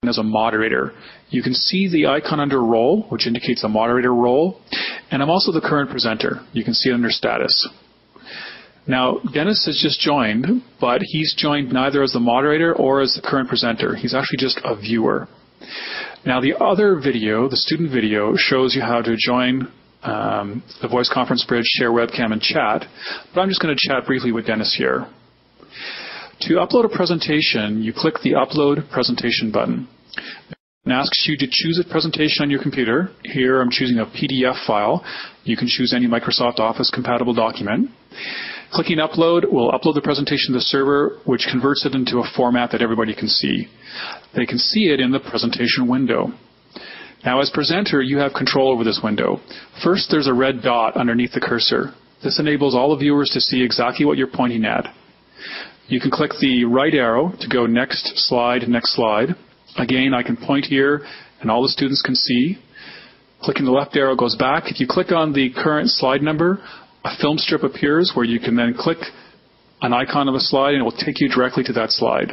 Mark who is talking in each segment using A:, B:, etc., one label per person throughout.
A: as a moderator. You can see the icon under role, which indicates a moderator role, and I'm also the current presenter. You can see it under status. Now, Dennis has just joined, but he's joined neither as the moderator or as the current presenter. He's actually just a viewer. Now, the other video, the student video, shows you how to join the voice conference bridge, share webcam, and chat, but I'm just going to chat briefly with Dennis here. To upload a presentation, you click the Upload Presentation button. It asks you to choose a presentation on your computer. Here I'm choosing a PDF file. You can choose any Microsoft Office compatible document. Clicking Upload will upload the presentation to the server, which converts it into a format that everybody can see. They can see it in the presentation window. Now, as presenter, you have control over this window. First, there's a red dot underneath the cursor. This enables all the viewers to see exactly what you're pointing at. You can click the right arrow to go next slide, next slide. Again, I can point here, and all the students can see. Clicking the left arrow goes back. If you click on the current slide number, a film strip appears where you can then click an icon of a slide, and it will take you directly to that slide.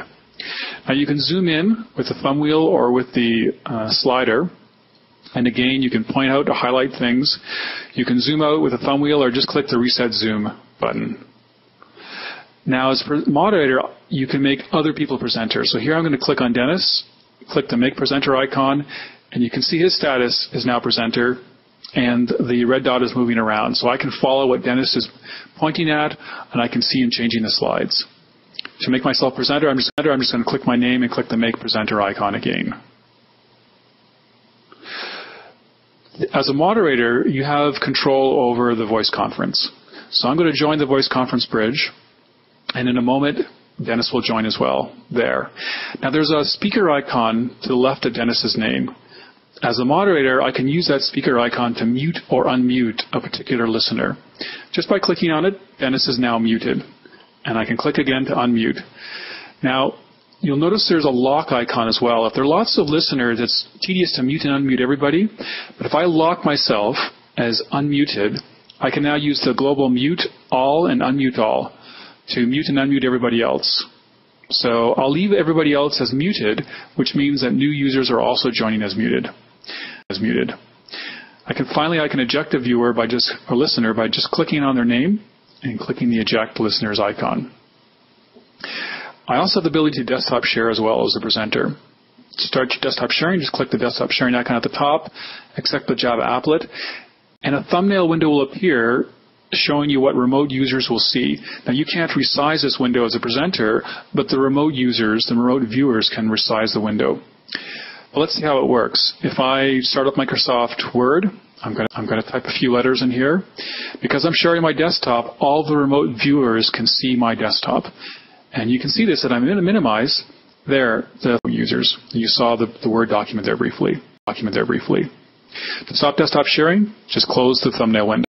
A: Now, you can zoom in with the thumb wheel or with the slider. And again, you can point out to highlight things. You can zoom out with a thumb wheel or just click the Reset Zoom button. Now, as moderator, you can make other people presenters. So here I'm going to click on Dennis, click the Make Presenter icon, and you can see his status is now presenter, and the red dot is moving around. So I can follow what Dennis is pointing at, and I can see him changing the slides. To make myself presenter, I'm just going to click my name and click the Make Presenter icon again. As a moderator, you have control over the voice conference. So I'm going to join the voice conference bridge, and in a moment, Dennis will join as well there. Now, there's a speaker icon to the left of Dennis's name. As a moderator, I can use that speaker icon to mute or unmute a particular listener. Just by clicking on it, Dennis is now muted, and I can click again to unmute. Now, you'll notice there's a lock icon as well. If there are lots of listeners, it's tedious to mute and unmute everybody. But if I lock myself as unmuted, I can now use the global mute all and unmute all to mute and unmute everybody else. So I'll leave everybody else as muted, which means that new users are also joining as muted. I can eject a viewer or listener by just clicking on their name and clicking the Eject Listeners icon. I also have the ability to desktop share as well as the presenter. To start your desktop sharing, just click the desktop sharing icon at the top, accept the Java applet, and a thumbnail window will appear showing you what remote users will see. Now, you can't resize this window as a presenter, but the remote users, the remote viewers, can resize the window. Well, let's see how it works. If I start up Microsoft Word, I'm going to type a few letters in here. Because I'm sharing my desktop, all the remote viewers can see my desktop. And you can see this, that I'm going to minimize there the users. You saw the Word document there briefly. To stop desktop sharing, just close the thumbnail window.